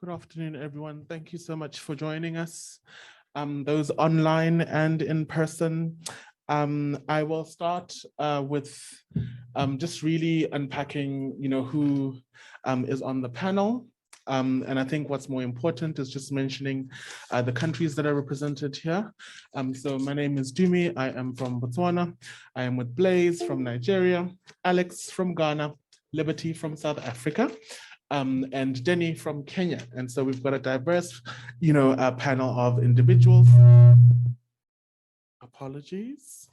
Good afternoon, everyone. Thank you so much for joining us, those online and in person. I will start with just really unpacking, who is on the panel. And I think what's more important is just mentioning the countries that are represented here. So my name is Dumi. I am from Botswana. I am with Blais from Nigeria, Alex from Ghana, Liberty from South Africa, and Denny from Kenya. And so we've got a diverse, panel of individuals. Apologies.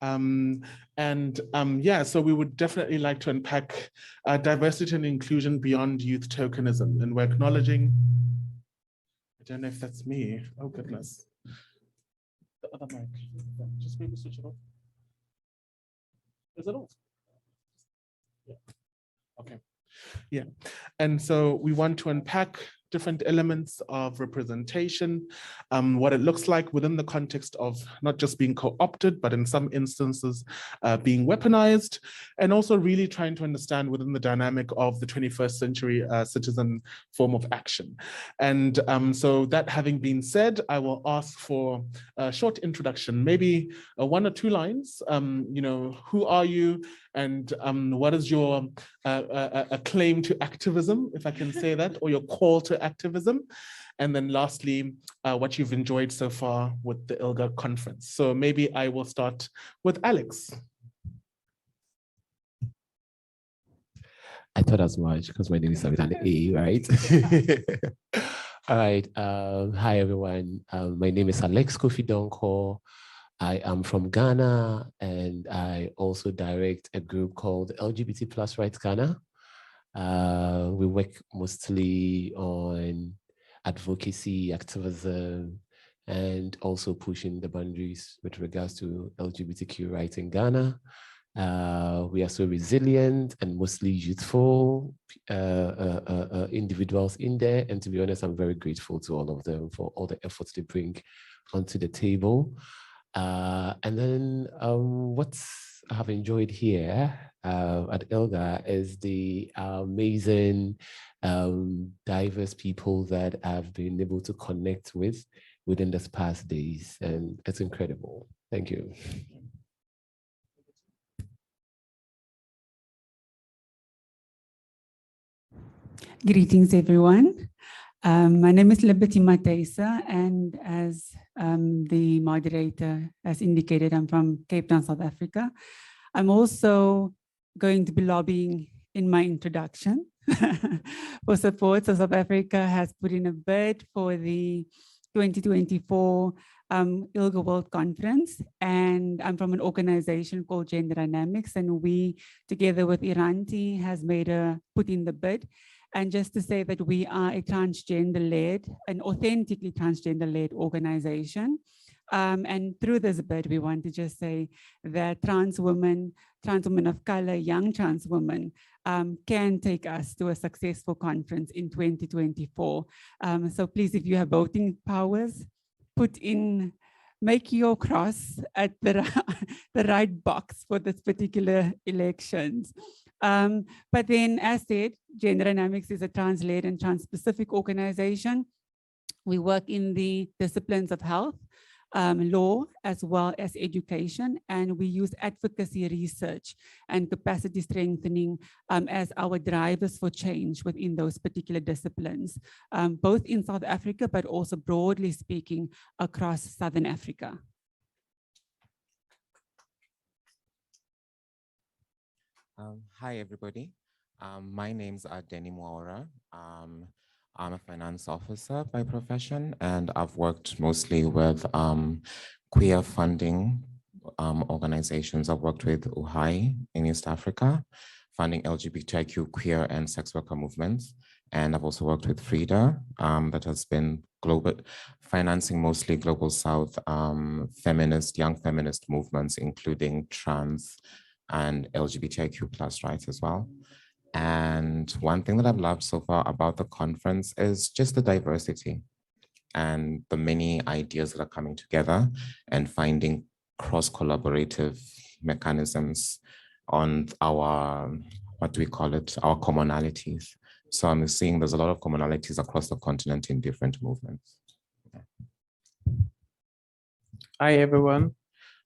Yeah, so we would definitely like to unpack diversity and inclusion beyond youth tokenism. And we're acknowledging, I don't know if that's me. Oh, goodness. The other mic, just maybe switch it off. Is it off? Yeah, okay. Yeah, and so we want to unpack different elements of representation, what it looks like within the context of not just being co-opted, but in some instances being weaponized, and also really trying to understand within the dynamic of the 21st century citizen form of action. And so that having been said, I will ask for a short introduction, maybe 1 or 2 lines. Who are you? And what is your claim to activism, if I can say that, or your call to activism? And then lastly, what you've enjoyed so far with the ILGA conference. So maybe I will start with Alex. I thought as much because my name is with an A, right? All right. Hi, everyone. My name is Alex Kofidonko. I am from Ghana, and I also direct a group called LGBT Plus Rights Ghana. We work mostly on advocacy, activism, and also pushing the boundaries with regards to LGBTQ rights in Ghana. We are so resilient and mostly youthful individuals in there. And to be honest, I'm very grateful to all of them for all the efforts they bring onto the table. And then what I have enjoyed here at ILGA is the amazing diverse people that I've been able to connect with within these past days. And it's incredible. Thank you. Greetings, everyone. My name is Liberty Matsa, and as the moderator has indicated, I'm from Cape Town, South Africa. I'm also going to be lobbying in my introduction for support. So South Africa has put in a bid for the 2024 ILGA World Conference, and I'm from an organization called Gender Dynamics, and we, together with Iranti, has put in the bid. And just to say that we are a transgender-led, an authentically transgender-led organization. And through this bid, we want to just say that trans women of color, young trans women can take us to a successful conference in 2024. So please, if you have voting powers, make your cross at the right box for this particular elections. But then, as said, Gender Dynamics is a trans-led and trans-specific organization. We work in the disciplines of health, law, as well as education, and we use advocacy research and capacity strengthening as our drivers for change within those particular disciplines, both in South Africa, but also broadly speaking across Southern Africa. Hi, everybody. My name's Denim Aura. I'm a finance officer by profession, and I've worked mostly with queer funding organizations. I've worked with UHAI in East Africa, funding LGBTIQ queer and sex worker movements. And I've also worked with Frida, that has been global, financing mostly global South young feminist movements, including trans and LGBTIQ plus rights as well. And one thing that I've loved so far about the conference is just the diversity and the many ideas that are coming together and finding cross-collaborative mechanisms on our, our commonalities. So I'm seeing there's a lot of commonalities across the continent in different movements. Hi, everyone.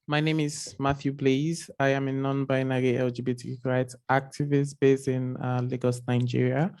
My name is Matthew Blais. I am a non-binary LGBT rights activist based in Lagos, Nigeria.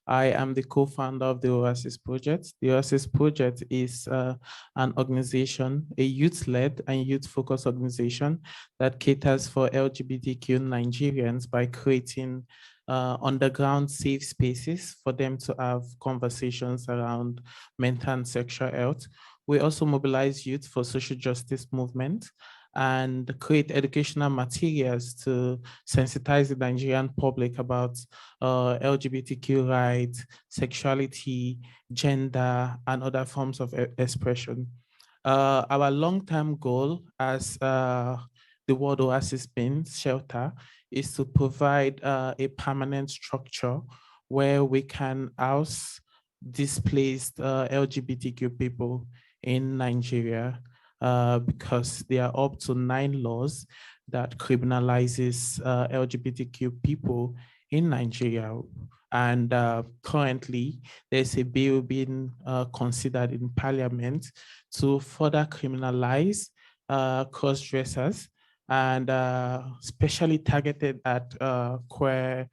I am the co-founder of the Oasis Project. The Oasis Project is an organization, a youth-led and youth-focused organization that caters for LGBTQ Nigerians by creating underground safe spaces for them to have conversations around mental and sexual health. We also mobilize youth for social justice movement and create educational materials to sensitize the Nigerian public about LGBTQ rights, sexuality, gender, and other forms of expression. Our long-term goal as the World Oasis Means Shelter is to provide a permanent structure where we can house displaced LGBTQ people in Nigeria, because there are up to 9 laws that criminalizes LGBTQ people in Nigeria. And currently, there's a bill being considered in Parliament to further criminalize cross-dressers, and especially targeted at queer,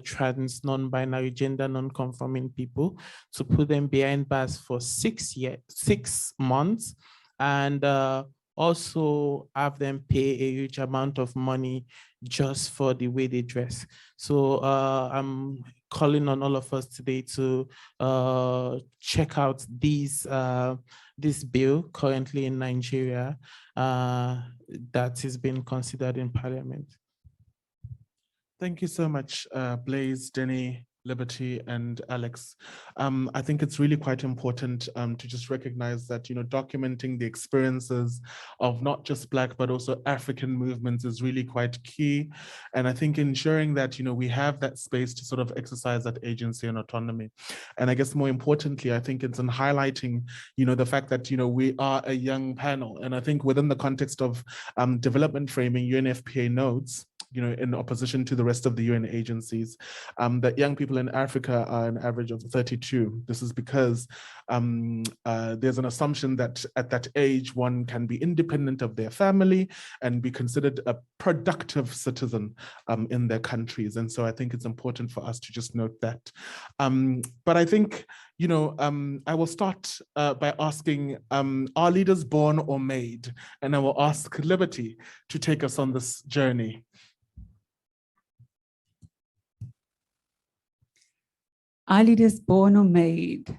trans, non-binary, gender non-conforming people, to put them behind bars for 6 months, and also have them pay a huge amount of money just for the way they dress. So I'm calling on all of us today to check out this bill currently in Nigeria that is being considered in Parliament. Thank you so much, Blais, Denny, Liberty, and Alex. I think it's really quite important to just recognize that, documenting the experiences of not just Black, but also African movements is really quite key. And I think ensuring that, we have that space to sort of exercise that agency and autonomy. And I guess more importantly, I think it's in highlighting, the fact that, we are a young panel. And I think within the context of development framing, UNFPA notes, in opposition to the rest of the UN agencies, that young people in Africa are an average of 32. This is because there's an assumption that at that age, one can be independent of their family and be considered a productive citizen in their countries. And so I think it's important for us to just note that. But I think, I will start by asking, are leaders born or made? And I will ask Liberty to take us on this journey. Are leaders born or made?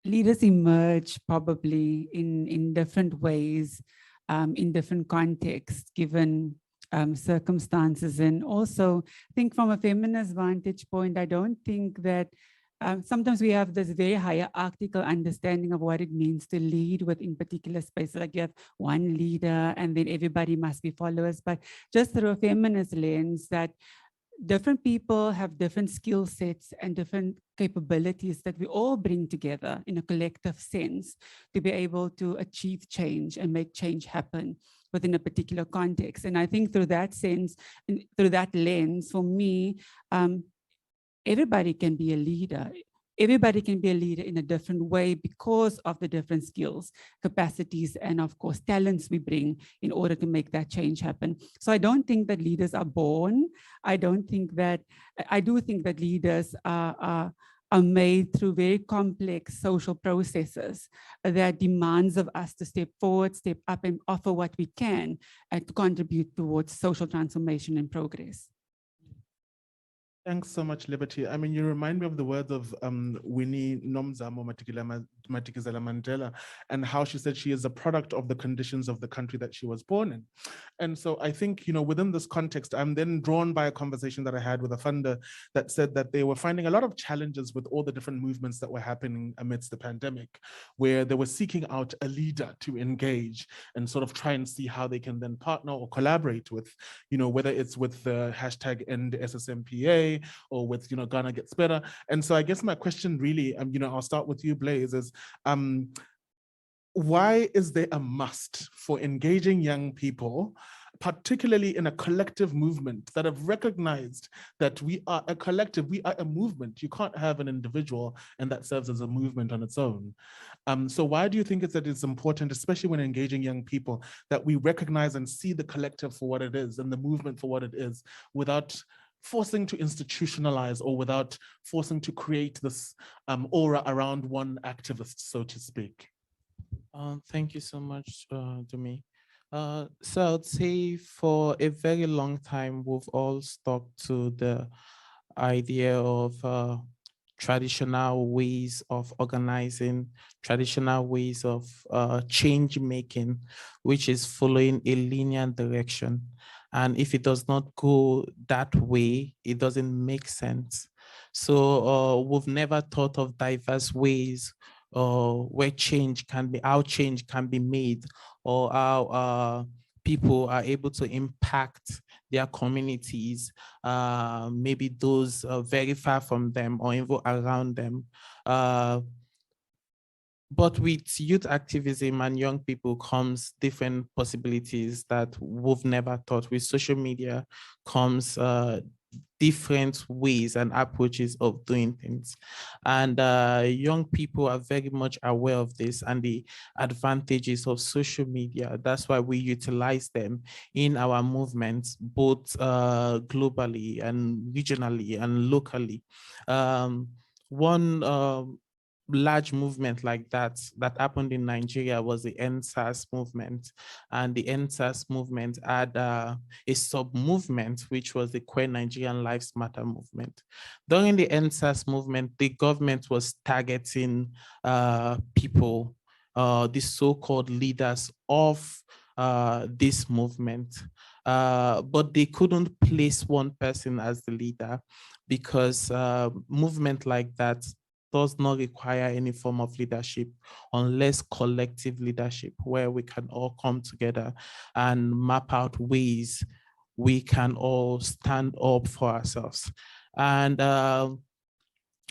Leaders emerge probably in different ways, in different contexts, given circumstances. And also, I think from a feminist vantage point, I don't think that sometimes we have this very hierarchical understanding of what it means to lead within particular spaces. Like you have one leader and then everybody must be followers. But just through a feminist lens, that different people have different skill sets and different capabilities that we all bring together in a collective sense to be able to achieve change and make change happen within a particular context. And I think through that sense, through that lens, for me, everybody can be a leader. Everybody can be a leader in a different way because of the different skills, capacities, and of course, talents we bring in order to make that change happen. So I don't think that leaders are born. I do think that leaders are made through very complex social processes that demands of us to step forward, step up, and offer what we can to contribute towards social transformation and progress. Thanks so much, Liberty. I mean, you remind me of the words of Winnie Nomzamo Madikizela Mandela, and how she said she is a product of the conditions of the country that she was born in. And so I think, within this context, I'm then drawn by a conversation that I had with a funder that said that they were finding a lot of challenges with all the different movements that were happening amidst the pandemic, where they were seeking out a leader to engage and sort of try and see how they can then partner or collaborate with, whether it's with the hashtag #EndSSMPA or with, Ghana Gets Better. And so I guess my question really, I'll start with you, Blais, is why is there a must for engaging young people particularly in a collective movement, that have recognized that we are a collective, we are a movement. You can't have an individual and that serves as a movement on its own. So why do you think that it's important, especially when engaging young people, that we recognize and see the collective for what it is and the movement for what it is, without forcing to institutionalize or without forcing to create this aura around one activist, so to speak? Thank you so much, Dumi. So I'd say for a very long time, we've all stuck to the idea of traditional ways of organizing, traditional ways of change making, which is following a linear direction. And if it does not go that way, it doesn't make sense. So we've never thought of diverse ways where how change can be made, or how people are able to impact their communities, maybe those very far from them or even around them. But with youth activism and young people comes different possibilities that we've never thought. With social media comes different ways and approaches of doing things. And young people are very much aware of this and the advantages of social media. That's why we utilize them in our movements, both globally and regionally and locally. One large movement like that happened in Nigeria was the NSAS movement. And the NSAS movement had a sub-movement, which was the Queer Nigerian Lives Matter movement. During the NSAS movement, the government was targeting people, the so-called leaders of this movement. But they couldn't place one person as the leader, because movement like that does not require any form of leadership unless collective leadership, where we can all come together and map out ways we can all stand up for ourselves. And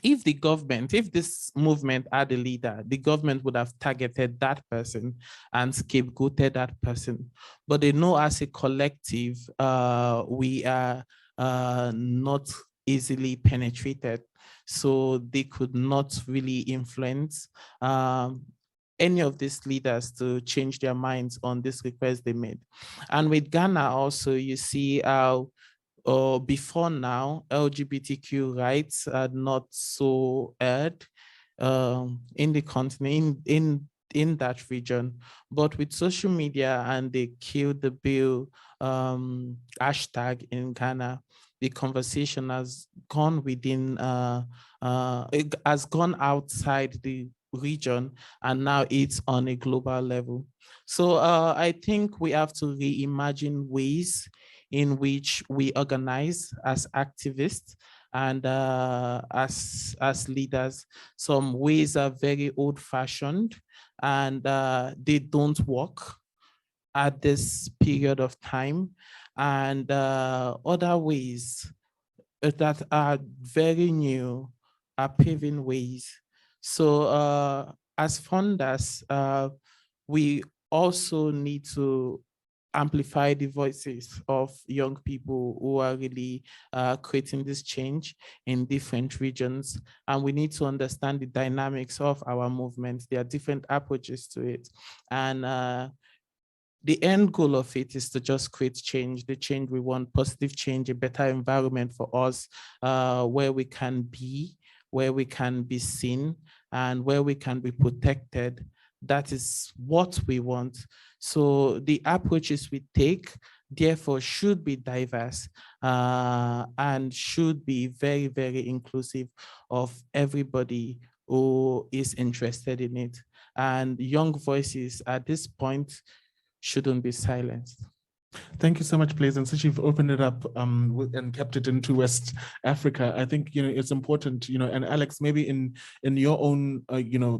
if this movement had a leader, the government would have targeted that person and scapegoated that person. But they know as a collective, we are not easily penetrated. So they could not really influence any of these leaders to change their minds on this request they made. And with Ghana also, you see how before now, LGBTQ rights are not so heard in the continent, in that region. But with social media and the Kill the Bill hashtag in Ghana, the conversation has gone within, it has gone outside the region, and now it's on a global level. So I think we have to reimagine ways in which we organize as activists and as leaders. Some ways are very old-fashioned and they don't work at this period of time. And other ways that are very new are paving ways. So as funders, we also need to amplify the voices of young people who are really creating this change in different regions. And we need to understand the dynamics of our movement. There are different approaches to it. And the end goal of it is to just create change, the change we want, positive change, a better environment for us, where we can be seen, and where we can be protected. That is what we want. So the approaches we take, therefore, should be diverse and should be very, very inclusive of everybody who is interested in it. And young voices at this point shouldn't be silenced. Thank you so much, Blais. And since you've opened it up and kept it into West Africa, I think it's important, and Alex, maybe in your own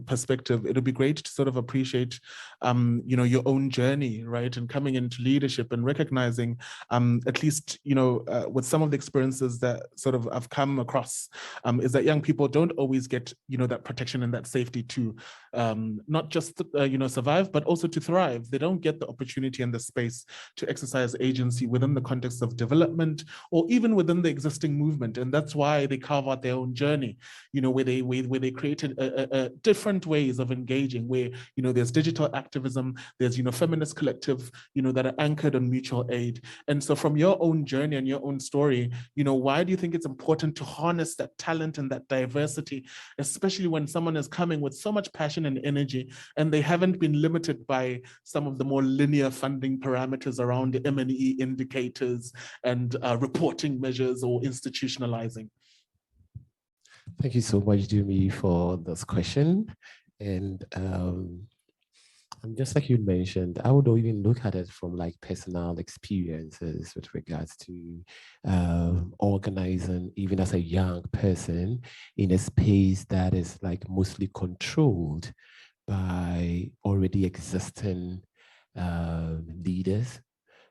perspective, it'll be great to sort of appreciate your own journey, right, and coming into leadership and recognizing at least with some of the experiences that sort of I've come across, is that young people don't always get that protection and that safety to not just survive, but also to thrive. They don't get the opportunity and the space to exercise exercise agency within the context of development or even within the existing movement. And that's why they carve out their own journey, where they created different ways of engaging, where, there's digital activism, there's, feminist collective, that are anchored on mutual aid. And so from your own journey and your own story, why do you think it's important to harness that talent and that diversity, especially when someone is coming with so much passion and energy, and they haven't been limited by some of the more linear funding parameters around the M&E indicators and reporting measures or institutionalizing? Thank you so much, Jimmy, for this question. And just like you mentioned, I would even look at it from like personal experiences with regards to organizing, even as a young person, in a space that is like mostly controlled by already existing leaders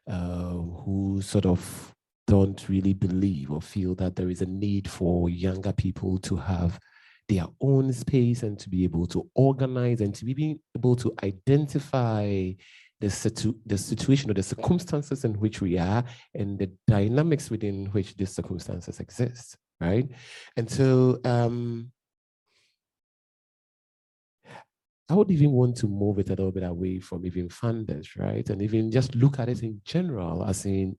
who sort of don't really believe or feel that there is a need for younger people to have their own space and to be able to organize and to be able to identify the situation or the circumstances in which we are and the dynamics within which these circumstances exist, right? And so I would even want to move it a little bit away from even funders, right? And even just look at it in general, as in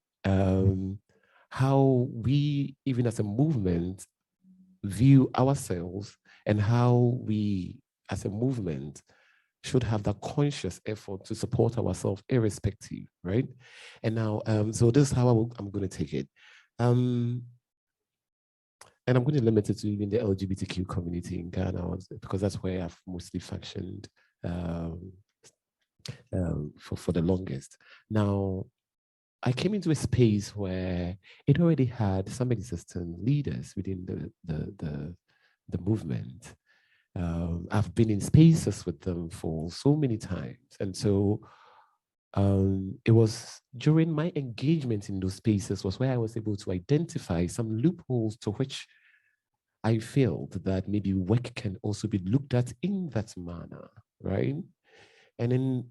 how we, even as a movement, view ourselves and how we, as a movement, should have that conscious effort to support ourselves irrespective, right? And now, so this is how I'm going to take it. And I'm going to limit it to even the LGBTQ community in Ghana, because that's where I've mostly functioned for the longest. Now, I came into a space where it already had some existing leaders within the movement. I've been in spaces with them for so many times. And so it was during my engagement in those spaces was where I was able to identify some loopholes to which I felt that maybe work can also be looked at in that manner, right? And then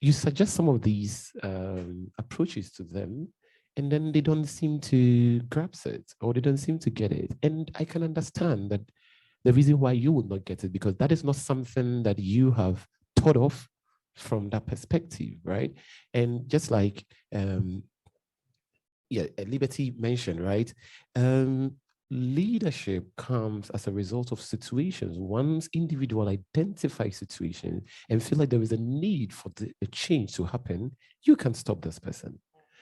you suggest some of these approaches to them, and then they don't seem to grasp it or they don't seem to get it. And I can understand that the reason why you would not get it, because that is not something that you have thought of from that perspective, right? And just like Liberty mentioned, right? Leadership comes as a result of situations. Once individual identify situations and feel like there is a need for a change to happen, you can stop this person.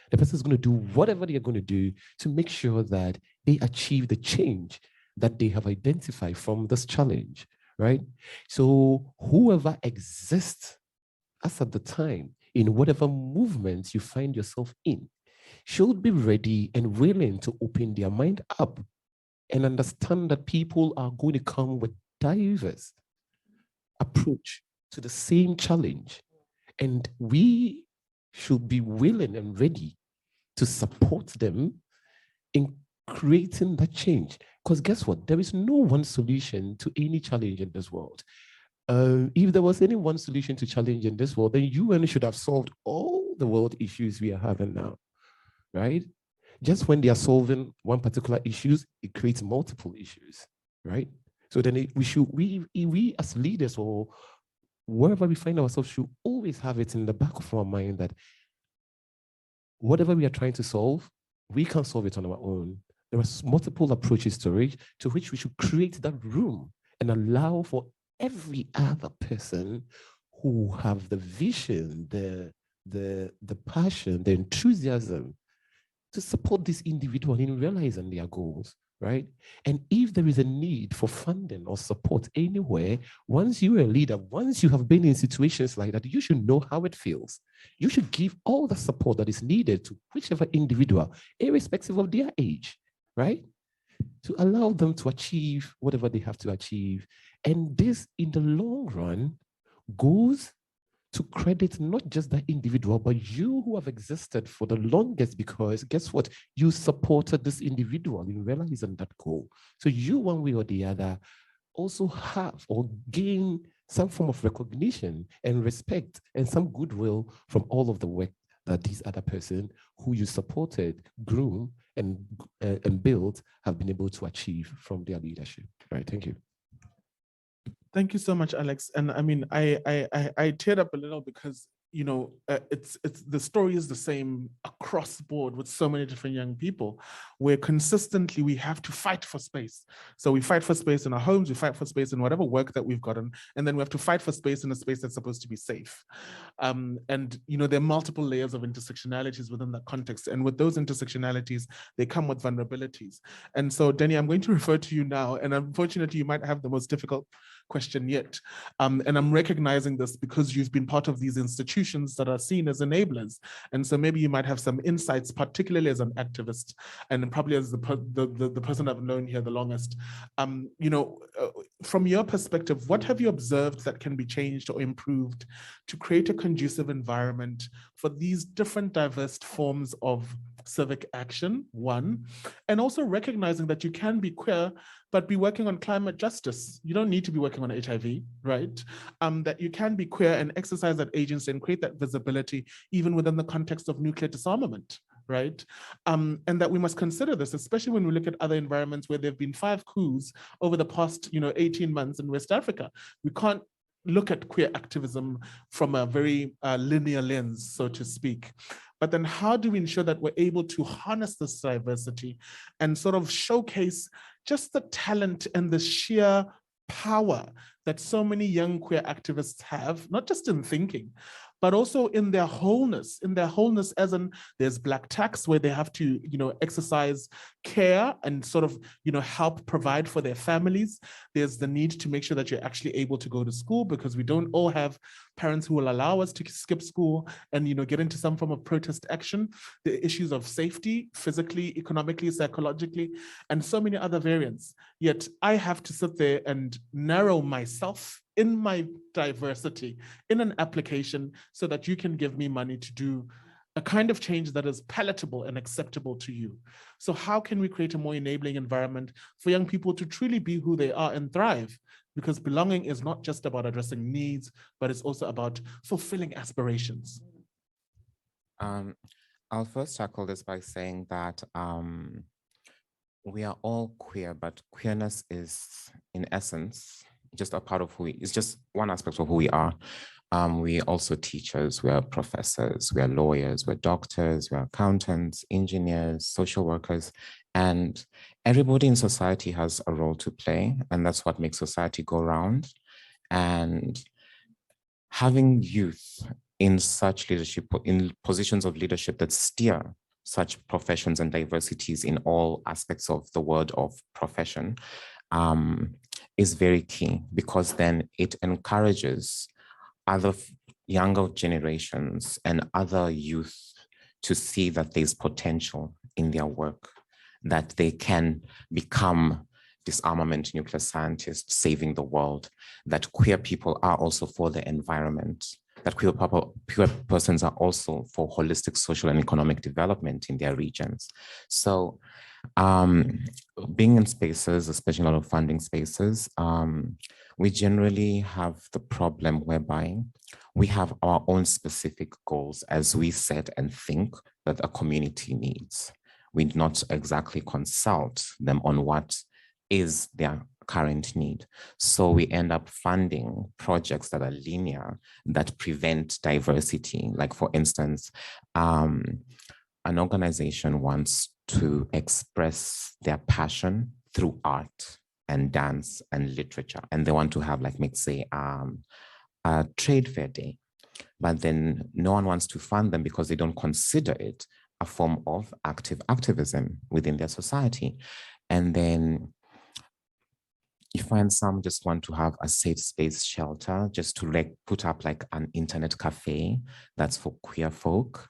The person is going to do whatever they are going to do to make sure that they achieve the change that they have identified from this challenge, right? So whoever exists as at the time in whatever movement you find yourself in should be ready and willing to open their mind up and understand that people are going to come with diverse approach to the same challenge. And we should be willing and ready to support them in creating that change. Because guess what? There is no one solution to any challenge in this world. If there was any one solution to challenge in this world, then UN should have solved all the world issues we are having now, right? Just when they are solving one particular issues, it creates multiple issues, right? So then we as leaders or wherever we find ourselves should always have it in the back of our mind that whatever we are trying to solve, we can't solve it on our own. There are multiple approaches to which we should create that room and allow for every other person who have the vision, the passion, the enthusiasm to support this individual in realizing their goals, right? And if there is a need for funding or support anywhere, once you're a leader, once you have been in situations like that, you should know how it feels. You should give all the support that is needed to whichever individual, irrespective of their age, right? To allow them to achieve whatever they have to achieve. And this, in the long run, goes to credit not just that individual, but you who have existed for the longest, because guess what? You supported this individual in realizing that goal. So you, one way or the other, also have or gain some form of recognition and respect and some goodwill from all of the work that this other person who you supported, grew, and built have been able to achieve from their leadership. Right. Thank you. Thank you so much, Alex. And I mean, I teared up a little because, you know, it's the story is the same across the board with so many different young people, where consistently we have to fight for space. So we fight for space in our homes, we fight for space in whatever work that we've gotten, and then we have to fight for space in a space that's supposed to be safe. And, you know, there are multiple layers of intersectionalities within that context. And with those intersectionalities, they come with vulnerabilities. And so, Denny, I'm going to refer to you now, and unfortunately, you might have the most difficult question yet. And I'm recognizing this because you've been part of these institutions that are seen as enablers. And so maybe you might have some insights, particularly as an activist, and probably as the person I've known here the longest. You know, from your perspective, what have you observed that can be changed or improved to create a conducive environment for these different diverse forms of civic action, one, and also recognizing that you can be queer, but be working on climate justice. You don't need to be working on HIV, right? That you can be queer and exercise that agency and create that visibility, even within the context of nuclear disarmament, right? And that we must consider this, especially when we look at other environments where there have been 5 coups over the past, 18 months in West Africa. We can't look at queer activism from a very linear lens, so to speak. But then how do we ensure that we're able to harness this diversity and sort of showcase just the talent and the sheer power that so many young queer activists have, not just in thinking, but also in their wholeness as in there's Black tax where they have to, exercise care and sort of, help provide for their families. There's the need to make sure that you're actually able to go to school because we don't all have parents who will allow us to skip school and, get into some form of protest action. The issues of safety, physically, economically, psychologically, and so many other variants. Yet I have to sit there and narrow myself in my diversity in an application so that you can give me money to do a kind of change that is palatable and acceptable to you. So how can we create a more enabling environment for young people to truly be who they are and thrive? Because belonging is not just about addressing needs, but it's also about fulfilling aspirations. I'll first tackle this by saying that we are all queer, but queerness is, in essence, just a part of it's just one aspect of who we are. We also teachers, we are professors, we are lawyers, we're doctors, we're accountants, engineers, social workers, and everybody in society has a role to play, and that's what makes society go round. And having youth in such leadership, in positions of leadership that steer such professions and diversities in all aspects of the word of profession, is very key, because then it encourages other younger generations and other youth to see that there's potential in their work, that they can become disarmament nuclear scientists saving the world, that queer people are also for the environment, that queer persons are also for holistic social and economic development in their regions. So being in spaces, especially a lot of funding spaces, we generally have the problem whereby we have our own specific goals as we set and think that a community needs. We do not exactly consult them on what is their current need. So we end up funding projects that are linear, that prevent diversity. Like, for instance, an organization wants to express their passion through art and dance and literature, and they want to have, like, let's say, a trade fair day, but then no one wants to fund them because they don't consider it a form of active activism within their society. And then you find some just want to have a safe space shelter, just to put up like an internet cafe that's for queer folk,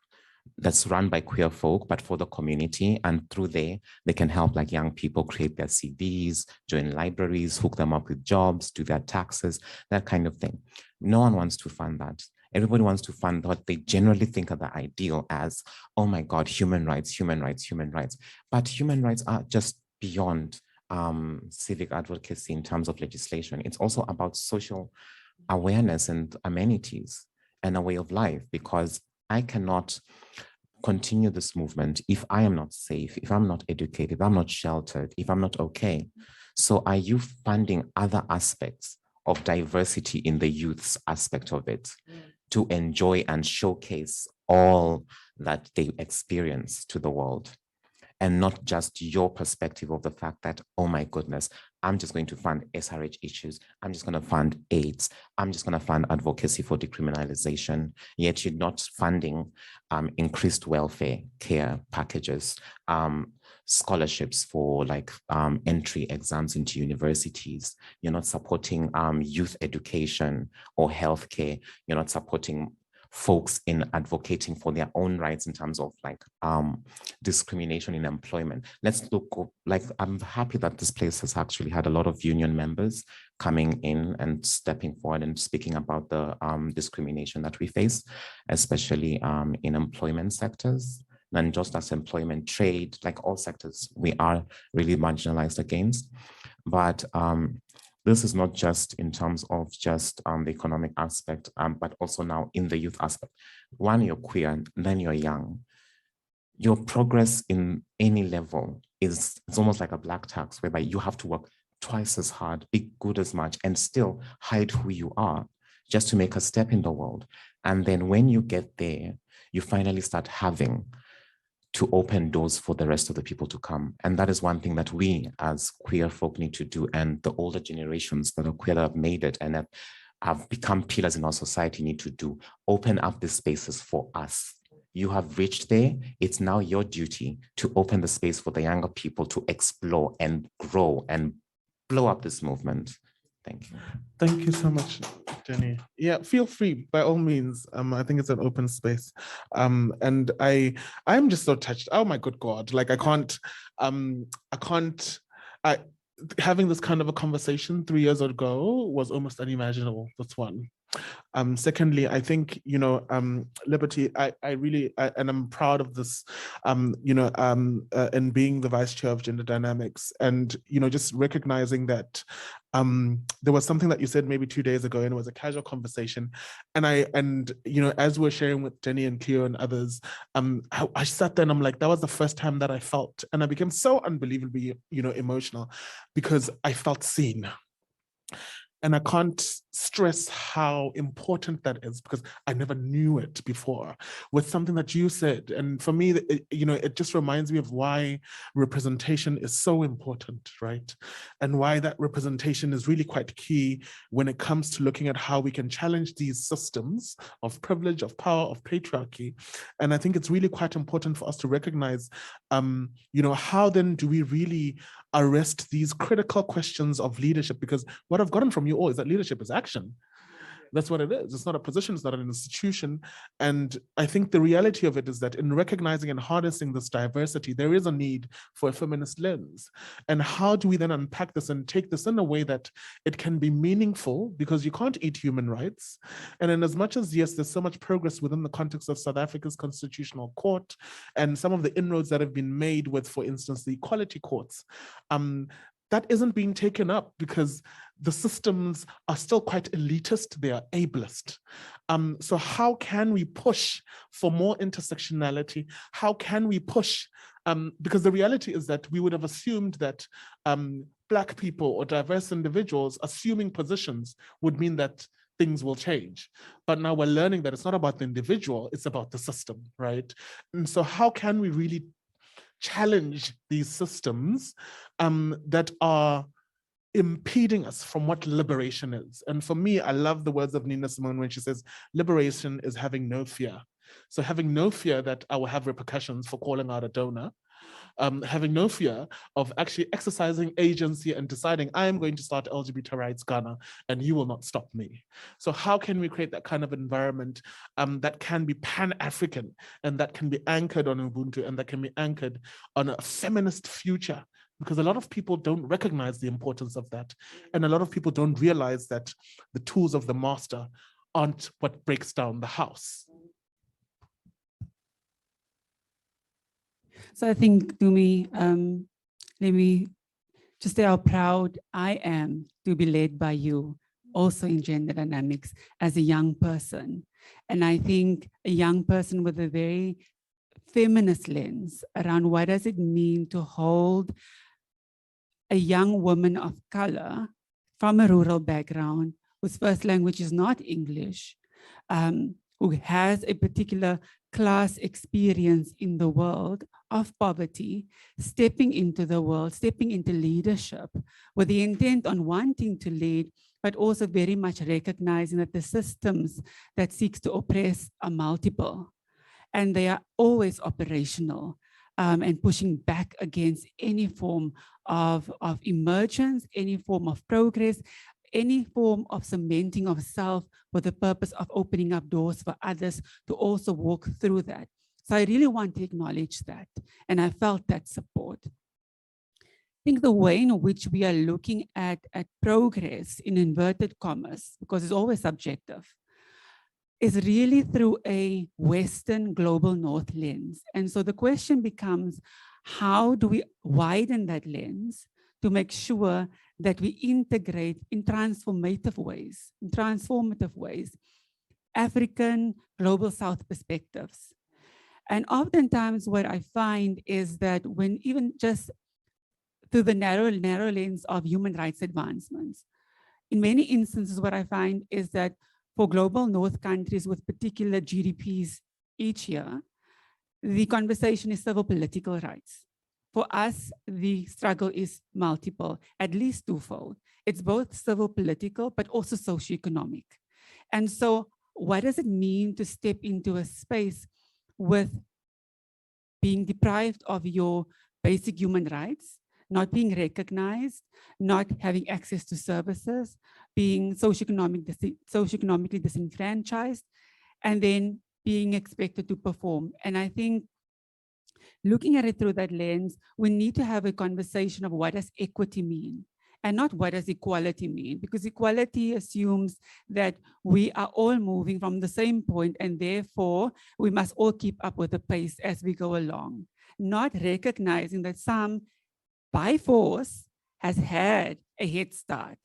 that's run by queer folk, but for the community. And through there, they can help like young people create their CVs, join libraries, hook them up with jobs, do their taxes, that kind of thing. No one wants to fund that. Everybody wants to fund what they generally think of the ideal as, oh my God, human rights, human rights, human rights. But human rights are just beyond civic advocacy in terms of legislation. It's also about social awareness and amenities and a way of life, because I cannot continue this movement if I am not safe, if I'm not educated, if I'm not sheltered, if I'm not okay. So are you funding other aspects of diversity in the youth's aspect of it to enjoy and showcase all that they experience to the world? And not just your perspective of the fact that, oh my goodness, I'm just going to fund SRH issues. I'm just going to fund AIDS. I'm just going to fund advocacy for decriminalization. Yet you're not funding increased welfare care packages, scholarships for like entry exams into universities. You're not supporting youth education or healthcare. You're not supporting folks in advocating for their own rights in terms of like discrimination in employment. Let's look, like, I'm happy that this place has actually had a lot of union members coming in and stepping forward and speaking about the discrimination that we face, especially in employment sectors, and just as employment, trade, like all sectors, we are really marginalized against. But this is not just in terms of just the economic aspect, but also now in the youth aspect. One, you're queer, and then you're young. Your progress in any level it's almost like a black tax, whereby you have to work twice as hard, be good as much, and still hide who you are just to make a step in the world. And then when you get there, you finally start having to open doors for the rest of the people to come. And that is one thing that we as queer folk need to do. And the older generations that are queer that have made it and have become pillars in our society need to do. Open up the spaces for us. You have reached there. It's now your duty to open the space for the younger people to explore and grow and blow up this movement. Thank you. Thank you so much, Jenny. Yeah, feel free by all means. I think it's an open space. And I'm just so touched. Oh my good God. Like having this kind of a conversation 3 years ago was almost unimaginable. That's one. Secondly, I think, Liberty, I really, and I'm proud of this, in being the vice chair of gender dynamics and, just recognizing that there was something that you said maybe 2 days ago and it was a casual conversation. And as we're sharing with Jenny and Cleo and others, I sat there and I'm like, that was the first time that I felt, and I became so unbelievably, emotional because I felt seen. And I can't stress how important that is because I never knew it before with something that you said. And for me, it just reminds me of why representation is so important, right? And why that representation is really quite key when it comes to looking at how we can challenge these systems of privilege, of power, of patriarchy. And I think it's really quite important for us to recognize, how then do we really arrest these critical questions of leadership? Because what I've gotten from you all is that leadership is action. That's what it is. It's not a position, it's not an institution. And I think the reality of it is that in recognizing and harnessing this diversity, there is a need for a feminist lens. And how do we then unpack this and take this in a way that it can be meaningful, because you can't eat human rights. And in as much as, yes, there's so much progress within the context of South Africa's constitutional court and some of the inroads that have been made with, for instance, the equality courts, that isn't being taken up because the systems are still quite elitist, they are ableist. So how can we push for more intersectionality? How can we push, because the reality is that we would have assumed that Black people or diverse individuals assuming positions would mean that things will change. But now we're learning that it's not about the individual, it's about the system, right? And so how can we really challenge these systems that are impeding us from what liberation is? And for me, I love the words of Nina Simone when she says, liberation is having no fear. So having no fear that I will have repercussions for calling out a donor, having no fear of actually exercising agency and deciding I am going to start LGBT rights Ghana and you will not stop me. So how can we create that kind of environment that can be pan-African and that can be anchored on Ubuntu and that can be anchored on a feminist future? Because a lot of people don't recognize the importance of that. And a lot of people don't realize that the tools of the master aren't what breaks down the house. So I think, Dumi, let me just say how proud I am to be led by you also in gender dynamics as a young person. And I think a young person with a very feminist lens around what does it mean to hold a young woman of color from a rural background whose first language is not English, who has a particular class experience in the world of poverty, stepping into the world, stepping into leadership with the intent on wanting to lead, but also very much recognizing that the systems that seeks to oppress are multiple and they are always operational, and pushing back against any form of emergence, any form of progress, any form of cementing of self with the purpose of opening up doors for others to also walk through that. So I really want to acknowledge that. And I felt that support. I think the way in which we are looking at progress in inverted commas, because it's always subjective, is really through a Western global North lens. And so the question becomes, how do we widen that lens to make sure that we integrate in transformative ways, African global South perspectives? And oftentimes what I find is that when even just through the narrow lens of human rights advancements, in many instances what I find is that for global North countries with particular GDPs each year, the conversation is civil political rights. For us, the struggle is multiple, at least twofold. It's both civil political, but also socioeconomic. And so what does it mean to step into a space with being deprived of your basic human rights, not being recognized, not having access to services, being socioeconomically disenfranchised, and then being expected to perform? And I think looking at it through that lens, we need to have a conversation of what does equity mean and not what does equality mean, because equality assumes that we are all moving from the same point and therefore we must all keep up with the pace as we go along, not recognizing that some by force has had a head start.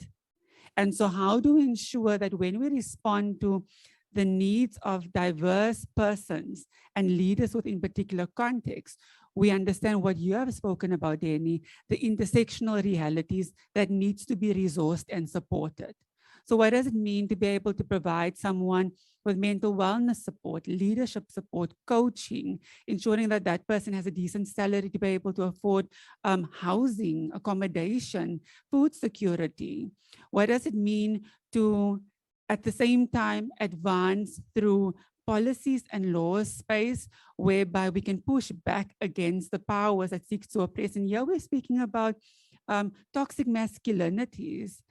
And so how do we ensure that when we respond to the needs of diverse persons and leaders within particular contexts, we understand what you have spoken about, Danny, the intersectional realities that needs to be resourced and supported. So what does it mean to be able to provide someone with mental wellness support, leadership support, coaching, ensuring that that person has a decent salary to be able to afford housing, accommodation, food security? What does it mean to, at the same time, advance through policies and laws space whereby we can push back against the powers that seek to oppress? And here we're speaking about toxic masculinities,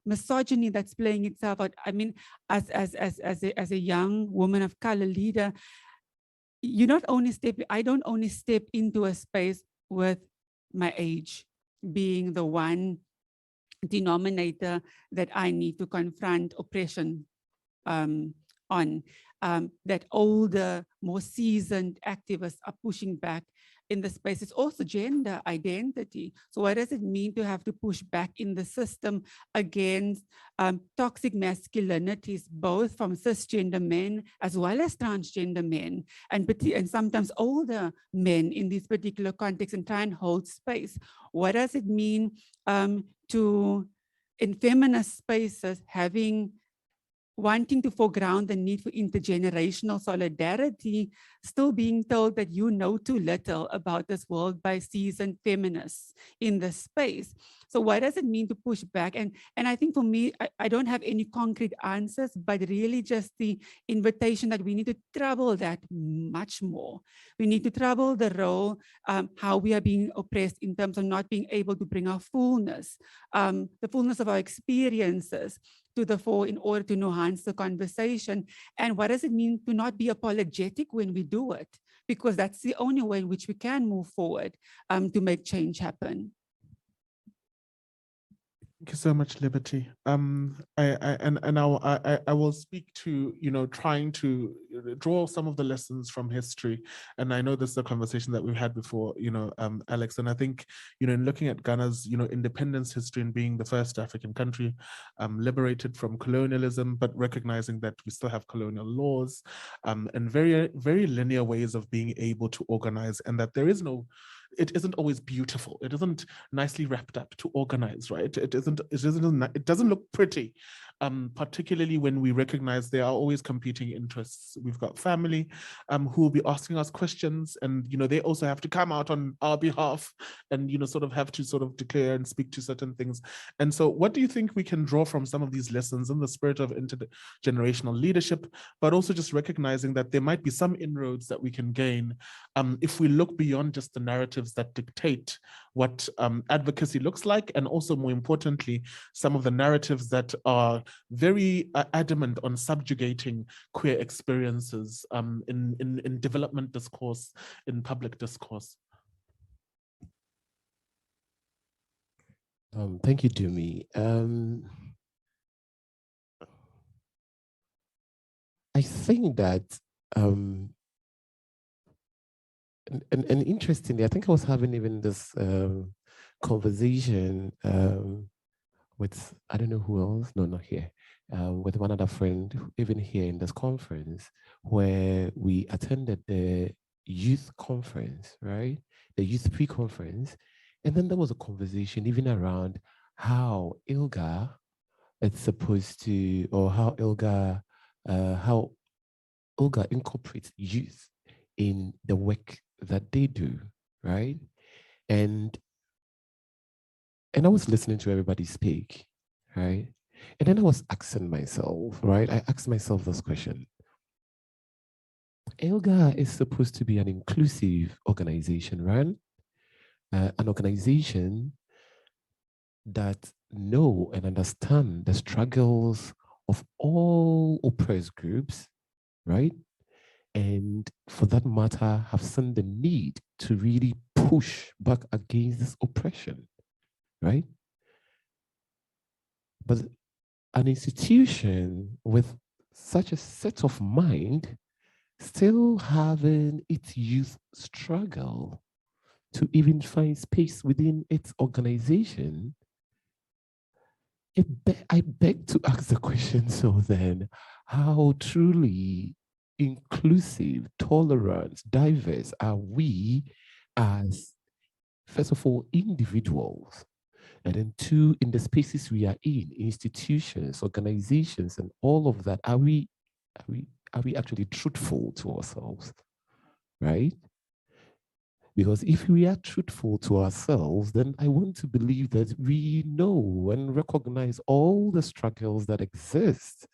misogyny that's playing itself out. I mean, as a young woman of color leader, I don't only step into a space with my age being the one denominator that I need to confront oppression on. That older, more seasoned activists are pushing back in the space. It's also gender identity. So what does it mean to have to push back in the system against toxic masculinities, both from cisgender men as well as transgender men, and sometimes older men in these particular contexts, and try and hold space? What does it mean to, in feminist spaces, wanting to foreground the need for intergenerational solidarity, still being told that you know too little about this world by seasoned feminists in this space? So what does it mean to push back? And I think for me, I don't have any concrete answers, but really just the invitation that we need to trouble that much more. We need to trouble the role, how we are being oppressed in terms of not being able to bring our fullness, the fullness of our experiences to the fore in order to enhance the conversation. And what does it mean to not be apologetic when we do it? Because that's the only way in which we can move forward to make change happen. Thank you so much, Liberty. I will speak to, trying to draw some of the lessons from history. And I know this is a conversation that we've had before, Alex. And I think, in looking at Ghana's, independence history and being the first African country liberated from colonialism, but recognizing that we still have colonial laws and very, very linear ways of being able to organize, and that there is no, it isn't always beautiful. It isn't nicely wrapped up to organize, right? It doesn't look pretty, particularly when we recognize there are always competing interests. We've got family who will be asking us questions, and they also have to come out on our behalf and sort of have to sort of declare and speak to certain things. And so what do you think we can draw from some of these lessons in the spirit of intergenerational leadership, but also just recognizing that there might be some inroads that we can gain if we look beyond just the narratives that dictate what advocacy looks like, and also, more importantly, some of the narratives that are very adamant on subjugating queer experiences in development discourse, in public discourse. Thank you, Dumi. I think that, and interestingly, I think I was having even this conversation with, I don't know who else, no, not here, with one other friend, even here in this conference, where we attended the youth conference, right? The youth pre-conference. And then there was a conversation even around how ILGA is supposed to, or how ILGA incorporates youth in the work that they do, right? And I was listening to everybody speak, right? And then I was asking myself, right? I asked myself this question. ILGA is supposed to be an inclusive organization, right? An organization that know and understand the struggles of all oppressed groups, right? And for that matter, have seen the need to really push back against this oppression, right? But an institution with such a set of mind still having its youth struggle to even find space within its organization, I beg to ask the question, so then, how truly inclusive, tolerant, diverse are we as, first of all, individuals, and then two, in the spaces we are in, institutions, organizations, and all of that, are we actually truthful to ourselves, right? Because if we are truthful to ourselves, then I want to believe that we know and recognize all the struggles that exist.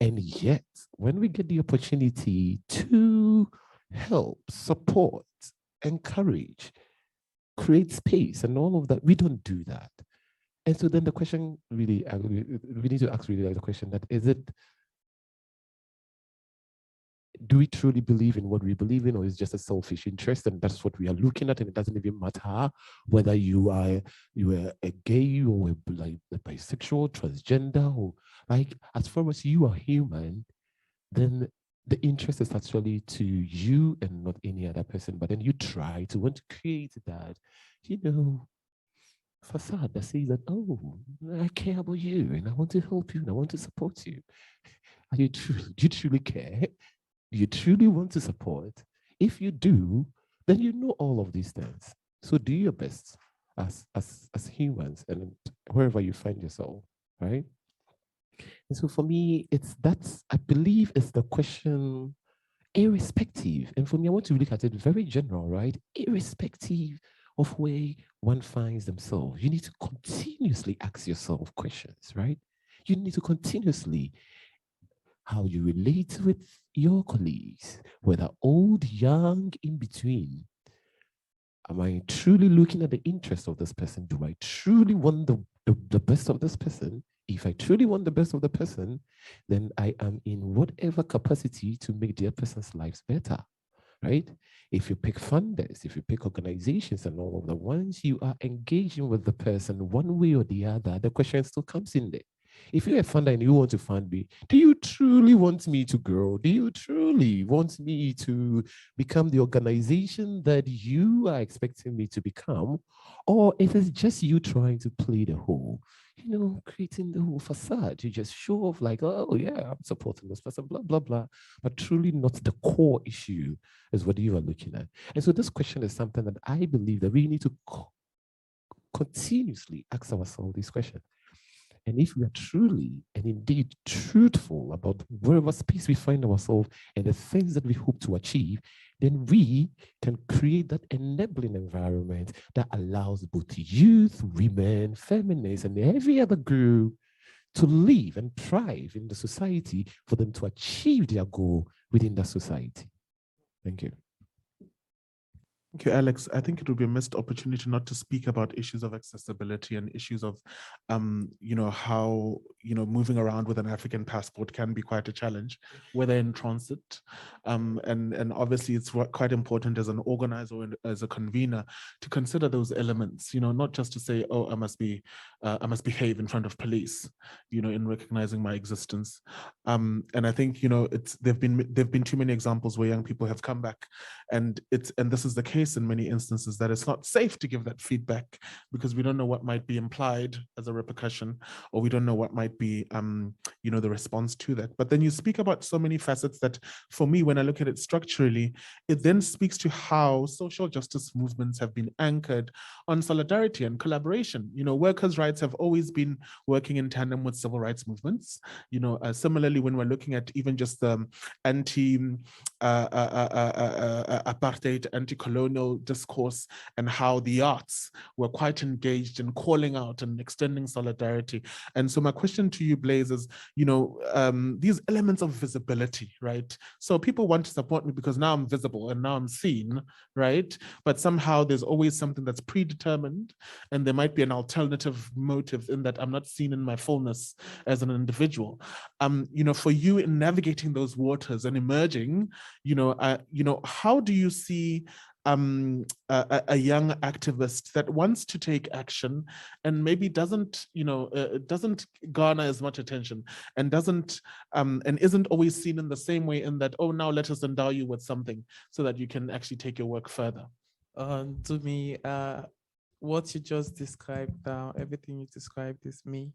And yet, when we get the opportunity to help, support, encourage, create space and all of that, we don't do that. And so then the question really, we need to ask really like the question that, do we truly believe in what we believe in, or is it just a selfish interest? And that's what we are looking at. And it doesn't even matter whether you are a gay or like a bisexual, transgender, or like, as far as you are human, then the interest is actually to you and not any other person. But then you try to want to create that, facade that says that, oh, I care about you and I want to help you and I want to support you. Do you truly care? Do you truly want to support? If you do, then you know all of these things. So do your best as humans and wherever you find yourself, right? And so for me, I believe it's the question, irrespective. And for me, I want to look at it very general, right? Irrespective of where one finds themselves, you need to continuously ask yourself questions, right? You need to continuously, how you relate with your colleagues, whether old, young, in between. Am I truly looking at the interest of this person? Do I truly want the best of this person? If I truly want the best of the person, then I am in whatever capacity to make their person's lives better, right? If you pick funders, if you pick organizations and all of the ones you are engaging with the person one way or the other, the question still comes in there. If you're a funder and you want to fund me, do you truly want me to grow? Do you truly want me to become the organization that you are expecting me to become? Or is it just you trying to play the whole, creating the whole facade to just show off like, oh yeah, I'm supporting this person, blah, blah, blah, but truly not the core issue is what you are looking at. And so this question is something that I believe that we need to continuously ask ourselves this question. And if we are truly and indeed truthful about wherever space we find ourselves and the things that we hope to achieve, then we can create that enabling environment that allows both youth, women, feminists, and every other group to live and thrive in the society for them to achieve their goal within that society. Thank you. Thank you, Alex. I think it would be a missed opportunity not to speak about issues of accessibility and issues of, how, moving around with an African passport can be quite a challenge, whether in transit. And obviously it's quite important as an organizer or as a convener to consider those elements, not just to say, oh, I must behave in front of police, in recognizing my existence. And I think, there've been too many examples where young people have come back and this is the case in many instances that it's not safe to give that feedback because we don't know what might be implied as a repercussion, or we don't know what might be, the response to that. But then you speak about so many facets that for me, when I look at it structurally, it then speaks to how social justice movements have been anchored on solidarity and collaboration. Workers' rights have always been working in tandem with civil rights movements. Similarly, when we're looking at even just the anti-apartheid, anti-colonial discourse and how the arts were quite engaged in calling out and extending solidarity. And so my question to you, Blais, is, these elements of visibility, right? So people want to support me because now I'm visible and now I'm seen, right? But somehow there's always something that's predetermined and there might be an alternative motive in that I'm not seen in my fullness as an individual. For you in navigating those waters and emerging, how do you see a young activist that wants to take action and maybe doesn't garner as much attention and doesn't and isn't always seen in the same way in that, oh, now let us endow you with something so that you can actually take your work further? To me, what you just described now, everything you described is me.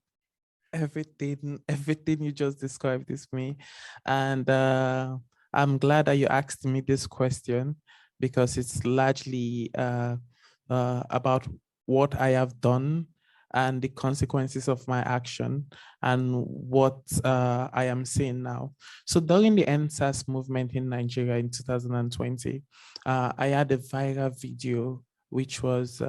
Everything you just described is me. And I'm glad that you asked me this question because it's largely about what I have done and the consequences of my action and what I am seeing now. So during the NSAS movement in Nigeria in 2020, I had a viral video which was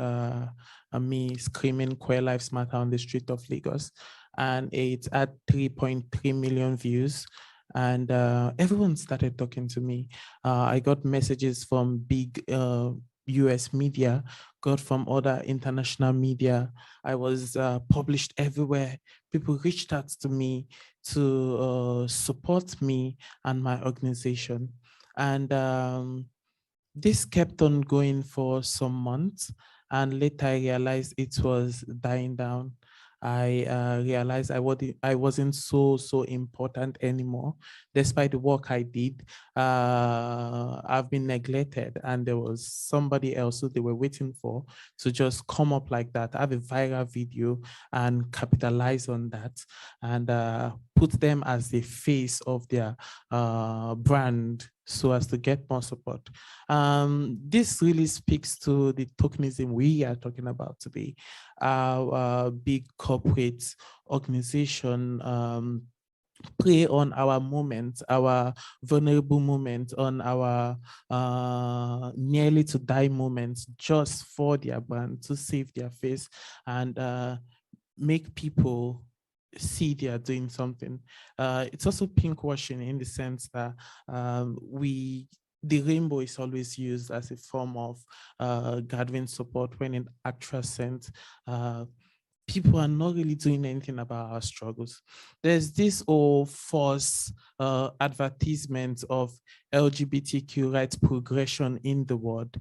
me screaming "Queer Lives Matter" on the street of Lagos. And it had 3.3 million views. And everyone started talking to me. I got messages from big US media, got from other international media. I was published everywhere. People reached out to me to support me and my organization. And this kept on going for some months. And later I realized it was dying down. I realized I wasn't so important anymore. Despite the work I did, I've been neglected, and there was somebody else who they were waiting for to just come up like that, have a viral video and capitalize on that, and put them as the face of their brand so as to get more support. This really speaks to the tokenism we are talking about today. Our big corporate organization play on our moments, our vulnerable moments, on our nearly to die moments just for their brand, to save their face and make people see they are doing something. It's also pinkwashing in the sense that the rainbow is always used as a form of gathering support when in actual sense, people are not really doing anything about our struggles. There's this old false advertisement of LGBTQ rights progression in the world.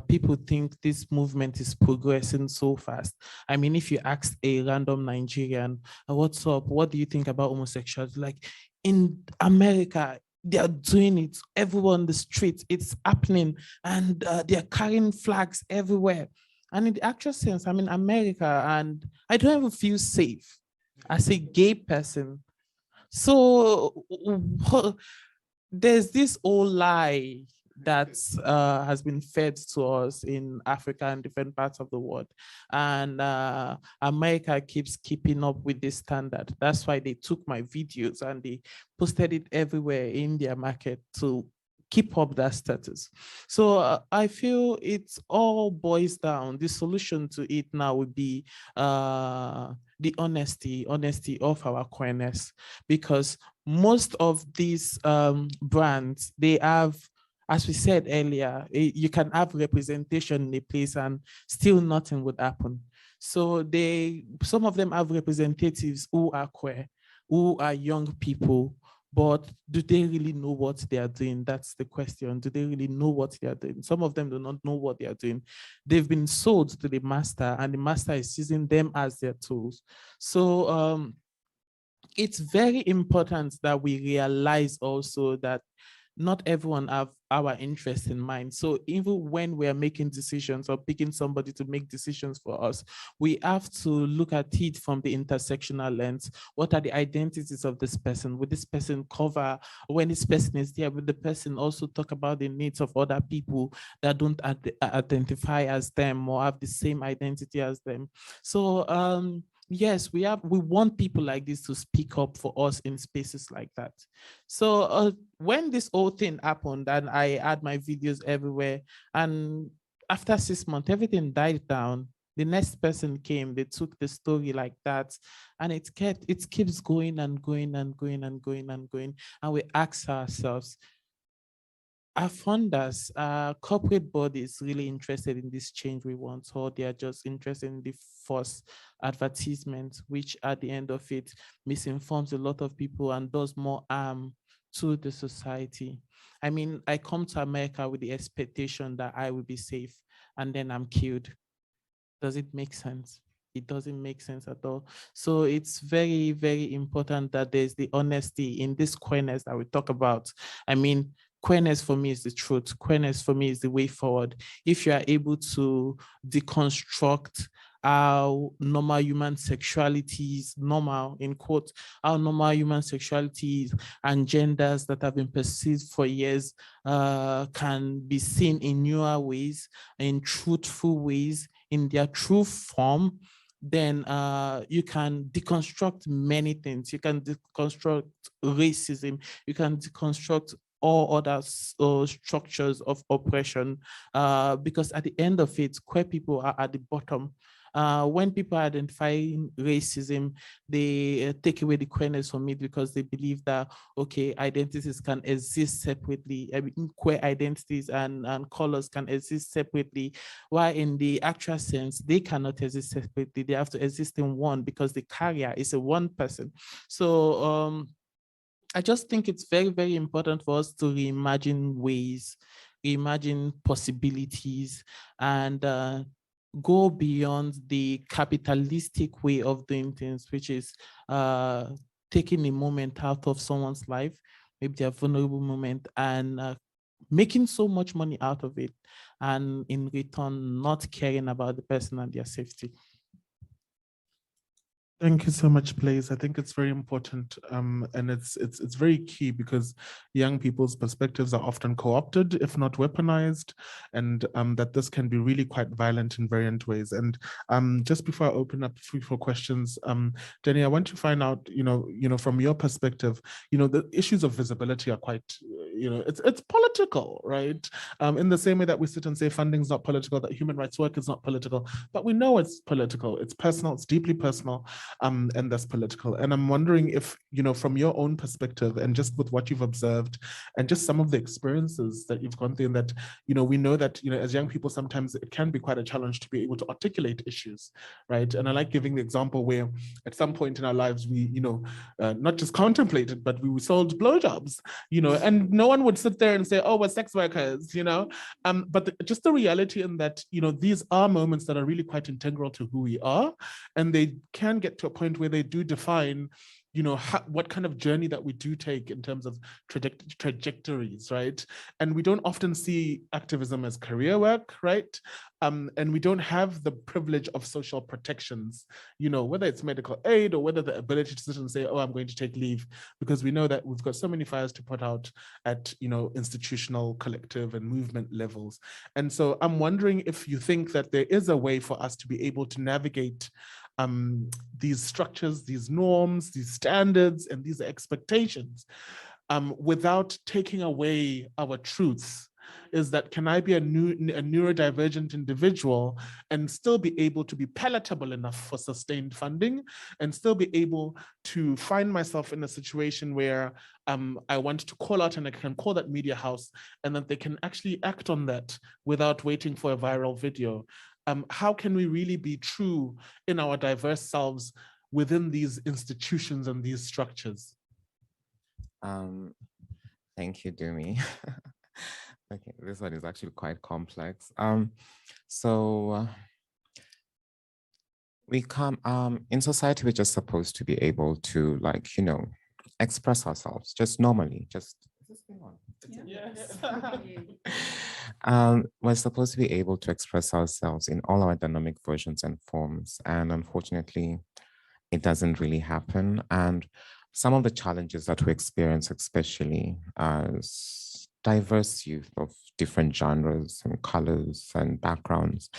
People think this movement is progressing so fast. I mean, if you ask a random Nigerian, what's up? What do you think about homosexuality? Like in America, they are doing it. Everyone on the street, it's happening, and they are carrying flags everywhere. And in the actual sense, I'm in America and I don't even feel safe as a gay person. So there's this old lie that has been fed to us in Africa and different parts of the world. And America keeps keeping up with this standard. That's why they took my videos and they posted it everywhere in their market to keep up that status. So I feel it all boils down. The solution to it now would be the honesty of our queerness, because most of these brands, they have, as we said earlier, you can have representation in a place and still nothing would happen. So some of them have representatives who are queer, who are young people, but do they really know what they are doing? That's the question. Do they really know what they are doing? Some of them do not know what they are doing. They've been sold to the master and the master is using them as their tools. So it's very important that we realize also that not everyone have our interest in mind. So even when we are making decisions or picking somebody to make decisions for us, we have to look at it from the intersectional lens. What are the identities of this person? Will this person cover, when this person is there, will the person also talk about the needs of other people that don't identify as them or have the same identity as them? So yes, we want people like this to speak up for us in spaces like that. So when this whole thing happened and I had my videos everywhere, and after 6 months, everything died down. The next person came, they took the story like that, and it keeps going and going and going and going and going. And we ask ourselves, are funders, corporate bodies really interested in this change we want, or they are just interested in the false advertisement, which at the end of it misinforms a lot of people and does more harm to the society? I mean, I come to America with the expectation that I will be safe, and then I'm killed. Does it make sense? It doesn't make sense at all. So it's very, very important that there's the honesty in this queerness that we talk about. I mean, queerness for me is the truth. Queerness for me is the way forward. If you are able to deconstruct how normal human sexualities, normal in quotes, how normal human sexualities and genders that have been perceived for years can be seen in newer ways, in truthful ways, in their true form, then you can deconstruct many things. You can deconstruct racism. You can deconstruct all other structures of oppression, because at the end of it, queer people are at the bottom. When people identify racism, they take away the queerness from it because they believe that, okay, identities can exist separately. I mean, queer identities and colors can exist separately, while in the actual sense, they cannot exist separately. They have to exist in one because the carrier is a one person. So I just think it's very, very important for us to reimagine ways, reimagine possibilities, and go beyond the capitalistic way of doing things, which is taking a moment out of someone's life, maybe their vulnerable moment, and making so much money out of it, and in return, not caring about the person and their safety. Thank you so much, Blais. I think it's very important, and it's very key because young people's perspectives are often co-opted, if not weaponized, and that this can be really quite violent in variant ways. And just before I open up for questions, Denny, I want to find out, from your perspective, the issues of visibility are quite it's political, right? In the same way that we sit and say funding's not political, that human rights work is not political, but we know it's political, it's personal, it's deeply personal, and that's political. And I'm wondering if, from your own perspective and just with what you've observed and just some of the experiences that you've gone through, and that, we know that, as young people, sometimes it can be quite a challenge to be able to articulate issues, right? And I like giving the example where at some point in our lives, we, not just contemplated, but we sold blowjobs, and no one would sit there and say, oh, we're sex workers, but just the reality in that, these are moments that are really quite integral to who we are, and they can get to a point where they do define what kind of journey that we do take in terms of trajectories, right? And we don't often see activism as career work, right? And we don't have the privilege of social protections, whether it's medical aid or whether the ability to sit and say, oh, I'm going to take leave, because we know that we've got so many fires to put out at, institutional, collective and movement levels. And so I'm wondering if you think that there is a way for us to be able to navigate these structures, these norms, these standards, and these expectations without taking away our truths. Is that, can I be a neurodivergent individual and still be able to be palatable enough for sustained funding, and still be able to find myself in a situation where I want to call out and I can call that media house, and that they can actually act on that without waiting for a viral video? How can we really be true in our diverse selves within these institutions and these structures? Thank you, Dumi. Okay, this one is actually quite complex. We come in society, we're just supposed to be able to, express ourselves just normally. Just is this thing on? Yes. We're supposed to be able to express ourselves in all our dynamic versions and forms, and unfortunately, it doesn't really happen. And some of the challenges that we experience, especially as diverse youth of different genres and colors and backgrounds,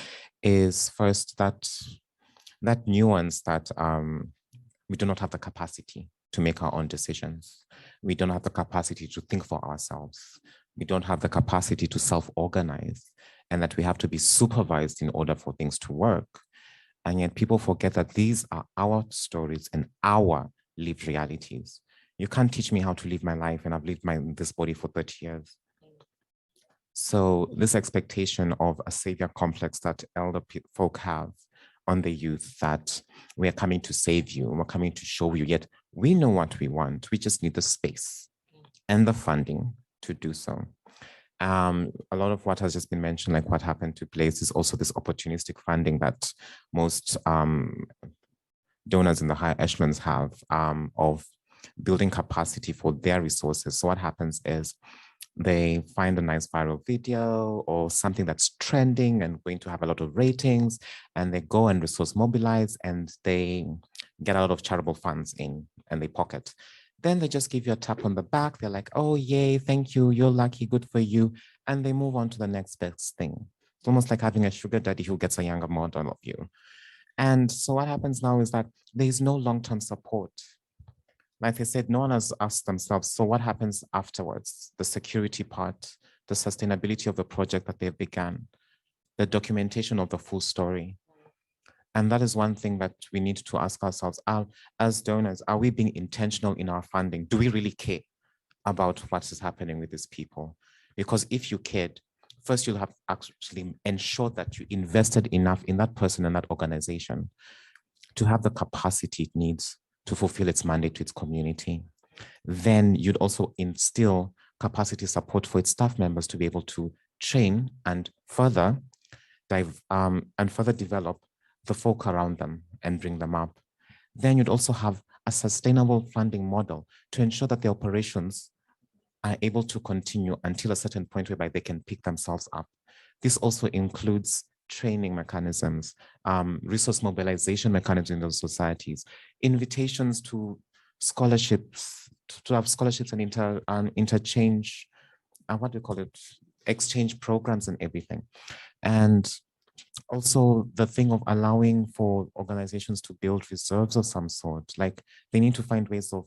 is first that nuance that we do not have the capacity to make our own decisions. We don't have the capacity to think for ourselves. We don't have the capacity to self-organize, and that we have to be supervised in order for things to work. And yet people forget that these are our stories and our lived realities. You can't teach me how to live my life, and I've lived this body for 30 years. So this expectation of a savior complex that elder folk have on the youth, that we are coming to save you, we're coming to show you, yet we know what we want. We just need the space and the funding to do so. A lot of what has just been mentioned, like what happened to Blais, is also this opportunistic funding that most donors in the higher echelons have of building capacity for their resources. So what happens is they find a nice viral video or something that's trending and going to have a lot of ratings, and they go and resource mobilize, and they get a lot of charitable funds in and they pocket. Then they just give you a tap on the back. They're like, oh, yay, thank you, you're lucky, good for you. And they move on to the next best thing. It's almost like having a sugar daddy who gets a younger model of you. And so what happens now is that there is no long-term support. Like I said, no one has asked themselves, so what happens afterwards? The security part, the sustainability of the project that they've begun, the documentation of the full story. And that is one thing that we need to ask ourselves, as donors, are we being intentional in our funding? Do we really care about what is happening with these people? Because if you cared, first you'll have actually ensured that you invested enough in that person and that organization to have the capacity it needs to fulfill its mandate to its community. Then you'd also instill capacity support for its staff members to be able to train and further develop the folk around them and bring them up. Then you'd also have a sustainable funding model to ensure that the operations are able to continue until a certain point whereby they can pick themselves up. This also includes training mechanisms, resource mobilization mechanisms in those societies, invitations to scholarships, to have scholarships and interchange, what do you call it? Exchange programs and everything. And also the thing of allowing for organizations to build reserves of some sort, like they need to find ways of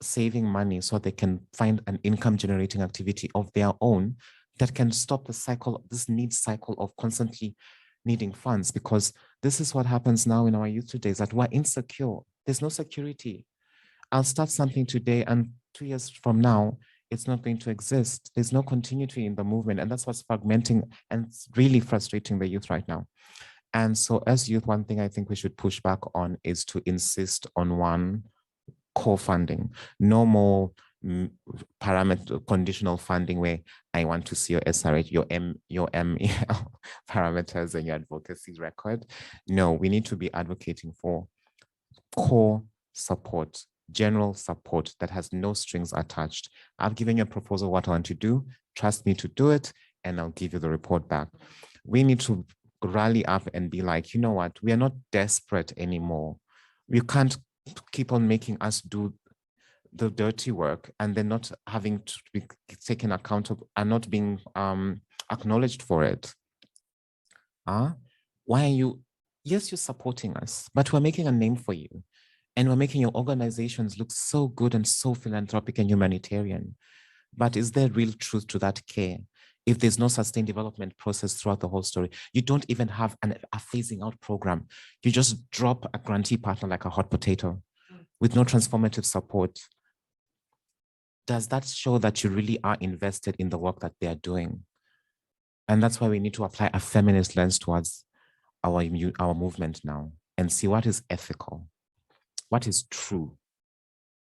saving money so they can find an income generating activity of their own that can stop the cycle, this need cycle of constantly needing funds, because this is what happens now in our youth today, is that we're insecure. There's no security. I'll start something today and 2 years from now, it's not going to exist. There's no continuity in the movement. And that's what's fragmenting and it's really frustrating the youth right now. And so as youth, one thing I think we should push back on is to insist on one core funding. No more parameter conditional funding where I want to see your SRH, your MEL parameters and your advocacy record. No, we need to be advocating for core support, general support that has no strings attached. I've given you a proposal what I want to do. Trust me to do it, and I'll give you the report back. We need to rally up and be like, you know what, we are not desperate anymore. You can't keep on making us do the dirty work and then not having to be taken account of and not being acknowledged for it. Why are you, yes, you're supporting us, but we're making a name for you. And we're making your organizations look so good and so philanthropic and humanitarian. But is there real truth to that care? If there's no sustained development process throughout the whole story, you don't even have a phasing out program. You just drop a grantee partner like a hot potato with no transformative support. Does that show that you really are invested in the work that they are doing? And that's why we need to apply a feminist lens towards our movement now and see what is ethical, what is true,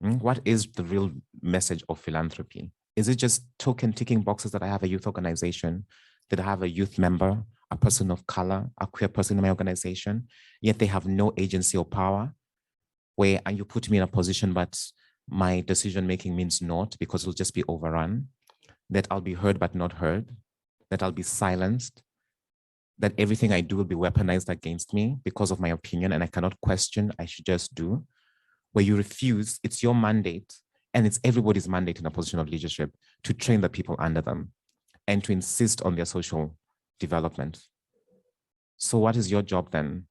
what is the real message of philanthropy. Is it just token ticking boxes that I have a youth organization, that I have a youth member, a person of color, a queer person in my organization, yet they have no agency or power, where and you put me in a position, but my decision-making means naught because it'll just be overrun, that I'll be heard but not heard, that I'll be silenced, that everything I do will be weaponized against me because of my opinion and I cannot question, I should just do, where you refuse, it's your mandate, and it's everybody's mandate in a position of leadership to train the people under them and to insist on their social development. So what is your job then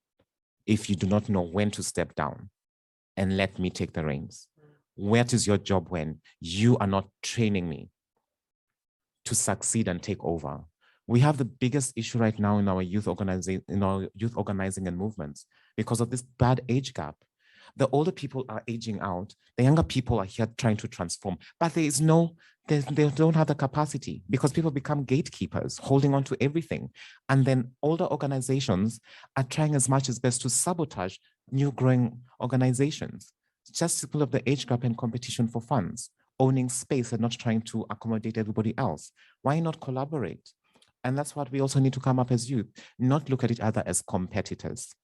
if you do not know when to step down and let me take the reins? What is your job when you are not training me to succeed and take over? We have the biggest issue right now in our youth organizing and movements because of this bad age gap. The older people are aging out. The younger people are here trying to transform, but they don't have the capacity because people become gatekeepers, holding on to everything. And then older organizations are trying as much as best to sabotage new growing organizations, just because of the age gap and competition for funds, owning space and not trying to accommodate everybody else. Why not collaborate? And that's what we also need to come up as youth, not look at each other as competitors.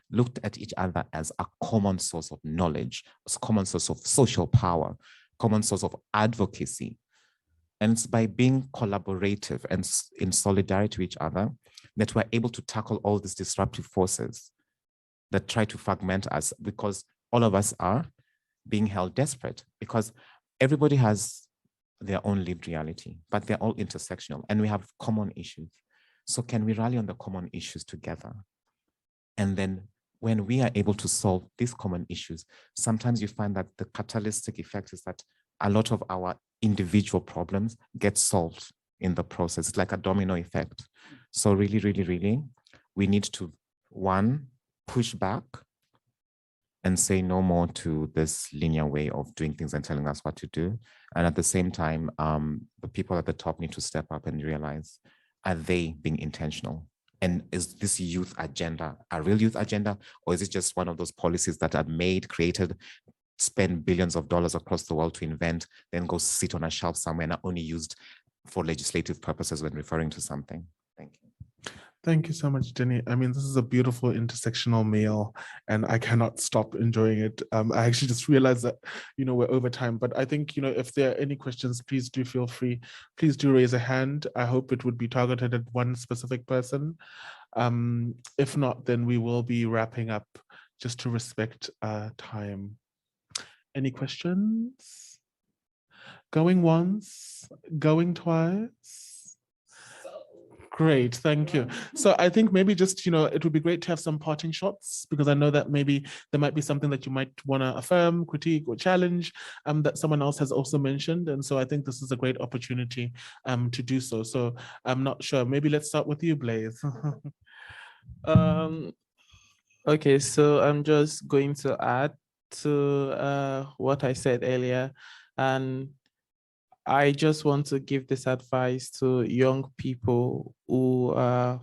Looked at each other as a common source of knowledge, a common source of social power, common source of advocacy. And it's by being collaborative and in solidarity with each other that we're able to tackle all these disruptive forces that try to fragment us, because all of us are being held desperate because everybody has their own lived reality, but they're all intersectional and we have common issues. So can we rally on the common issues together? And then when we are able to solve these common issues, sometimes you find that the catalytic effect is that a lot of our individual problems get solved in the process. It's like a domino effect. So really, really, really, we need to, one, push back and say no more to this linear way of doing things and telling us what to do. And at the same time, the people at the top need to step up and realize, are they being intentional? And is this youth agenda a real youth agenda, or is it just one of those policies that are made, created, spend billions of dollars across the world to invent, then go sit on a shelf somewhere and are only used for legislative purposes when referring to something? Thank you. Thank you so much, Jenny. I mean, this is a beautiful intersectional meal and I cannot stop enjoying it. I actually just realized that, we're over time, but I think, if there are any questions, please do feel free. Please do raise a hand. I hope it would be targeted at one specific person. If not, then we will be wrapping up just to respect time. Any questions? Going once, going twice? Great, thank you. So I think maybe just, it would be great to have some parting shots, because I know that maybe there might be something that you might want to affirm, critique, or challenge that someone else has also mentioned. And so I think this is a great opportunity to do so. So I'm not sure. Maybe let's start with you, Blais. Okay, so I'm just going to add to what I said earlier, and I just want to give this advice to young people who are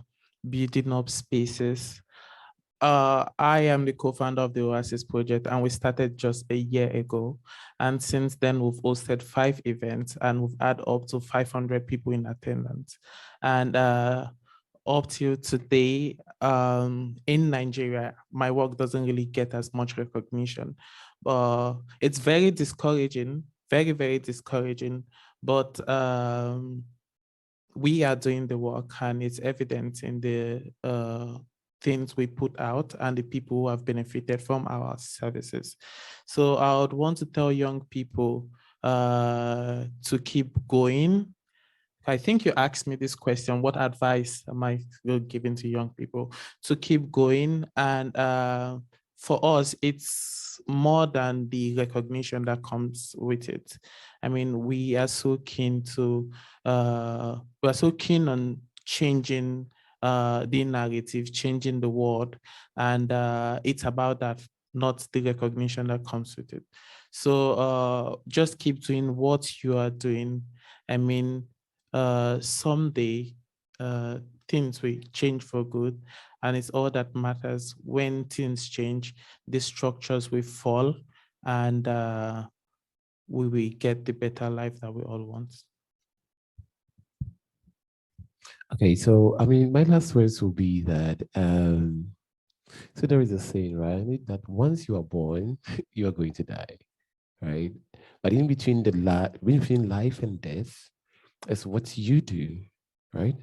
building up spaces. I am the co-founder of the Oasis project, and we started just a year ago. And since then, we've hosted 5 events, and we've had up to 500 people in attendance. And up till today, in Nigeria, my work doesn't really get as much recognition. It's very discouraging, very, very discouraging. But we are doing the work, and it's evident in the things we put out and the people who have benefited from our services. So I would want to tell young people to keep going. I think you asked me this question, what advice am I giving to young people? To keep going. And for us, it's more than the recognition that comes with it. I mean, we are so keen on changing the narrative, changing the world. And it's about that, not the recognition that comes with it. So just keep doing what you are doing. I mean, someday things will change for good, and it's all that matters. When things change, the structures will fall, and we will get the better life that we all want. Okay, so I mean, my last words will be that so there is a saying, right, that once you are born, you are going to die, right? But in between between life and death is what you do, right?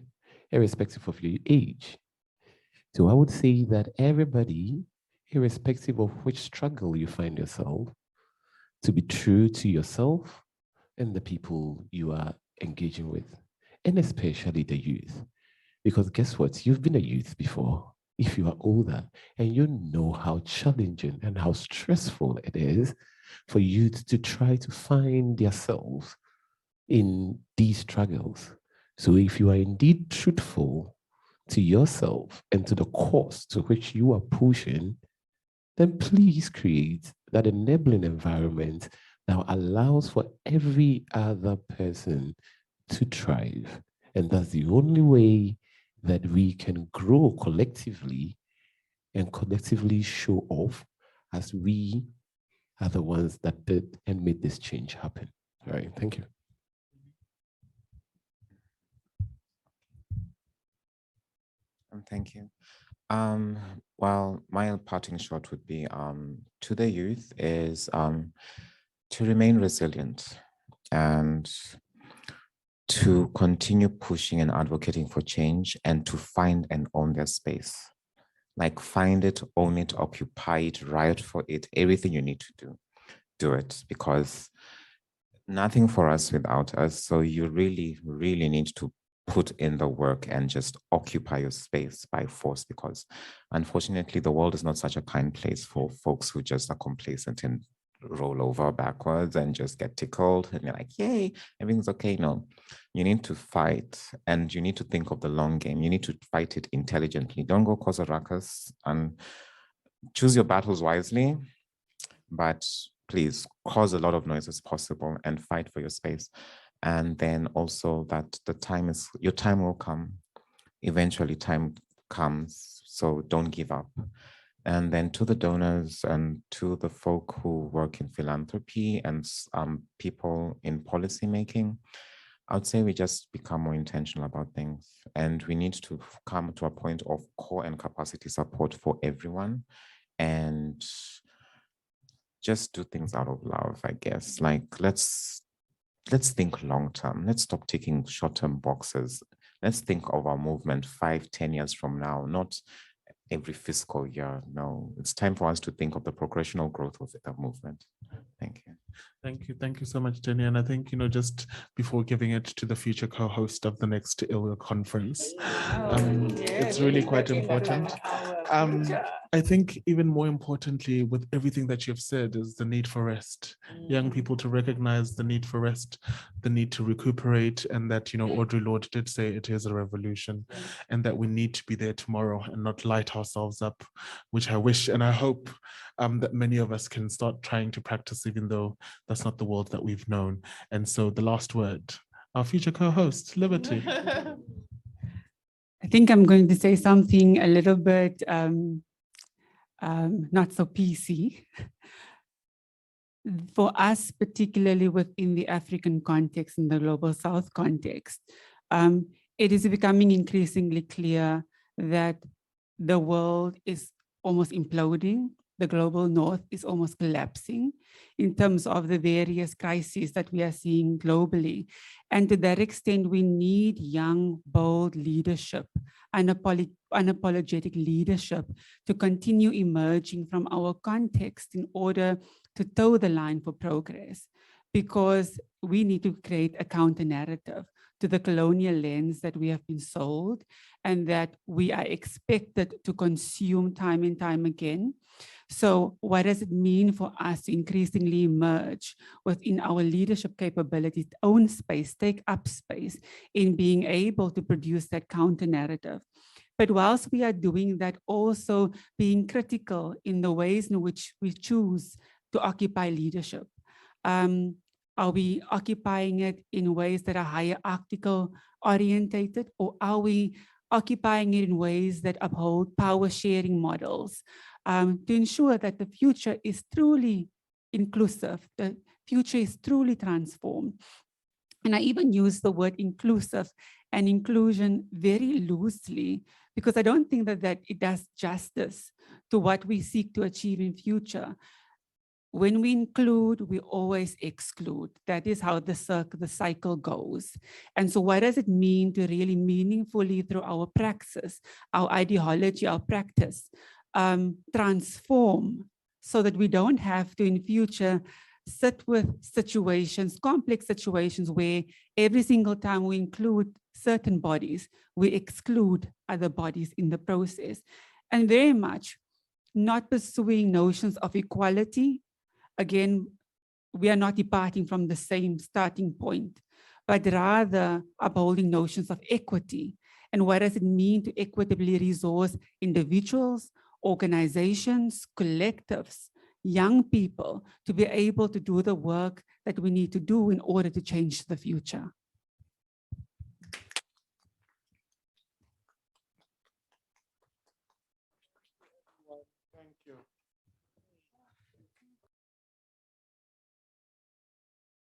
Irrespective of your age. So I would say that everybody, irrespective of which struggle you find yourself, to be true to yourself and the people you are engaging with, and especially the youth. Because guess what? You've been a youth before. If you are older, and you know how challenging and how stressful it is for youth to try to find themselves in these struggles. So if you are indeed truthful to yourself and to the cause to which you are pushing, then please create that enabling environment that allows for every other person to thrive. And that's the only way that we can grow collectively and collectively show off as we are the ones that did and made this change happen. All right, thank you. Thank you. Well, my parting shot would be to the youth is to remain resilient and to continue pushing and advocating for change, and to find and own their space. Like, find it, own it, occupy it, riot for it, everything you need to do it, because nothing for us without us. So you really, really need to put in the work and just occupy your space by force, because unfortunately the world is not such a kind place for folks who just are complacent and roll over backwards and just get tickled and you're like, yay, everything's okay. No, you need to fight, and you need to think of the long game. You need to fight it intelligently. Don't go cause a ruckus, and choose your battles wisely, but please cause a lot of noise as possible and fight for your space. And then also that your time will come. Eventually time comes, so don't give up. And then to the donors and to the folk who work in philanthropy and people in policy making, I would say we just become more intentional about things, and we need to come to a point of core and capacity support for everyone, and just do things out of love, I guess. Like, let's think long-term. Let's stop taking short-term boxes. Let's think of our movement 5-10 years from now, not every fiscal year. No, it's time for us to think of the progressional growth of the movement. Thank you. Thank you so much, Jenny. And I think, just before giving it to the future co-host of the next ILWA conference, it's really quite important. I think even more importantly, with everything that you've said, is the need for rest. Young people to recognize the need for rest, the need to recuperate, and that, Audre Lorde did say it is a revolution, and that we need to be there tomorrow and not light ourselves up, which I wish and I hope that many of us can start trying to practice, even though that's not the world that we've known. And so the last word, our future co-host, Liberty. I think I'm going to say something a little bit not so PC. For us, particularly within the African context, in the Global South context, it is becoming increasingly clear that the world is almost imploding. The global north is almost collapsing in terms of the various crises that we are seeing globally. And to that extent, we need young, bold leadership, unapologetic leadership to continue emerging from our context in order to toe the line for progress, because we need to create a counter narrative to the colonial lens that we have been sold and that we are expected to consume time and time again. So what does it mean for us to increasingly emerge within our leadership capabilities, own space, take up space in being able to produce that counter narrative? But whilst we are doing that, also being critical in the ways in which we choose to occupy leadership. Are we occupying it in ways that are hierarchical orientated, or are we occupying it in ways that uphold power sharing models to ensure that the future is truly inclusive, the future is truly transformed? And I even use the word inclusive and inclusion very loosely, because I don't think that it does justice to what we seek to achieve in future. When we include, we always exclude. That is how the cycle goes. And so what does it mean to really meaningfully, through our praxis, our ideology, our practice, transform so that we don't have to in future sit with situations, complex situations, where every single time we include certain bodies, we exclude other bodies in the process. And very much not pursuing notions of equality. Again, we are not departing from the same starting point, but rather upholding notions of equity. And what does it mean to equitably resource individuals, organizations, collectives, young people, to be able to do the work that we need to do in order to change the future? Thank you.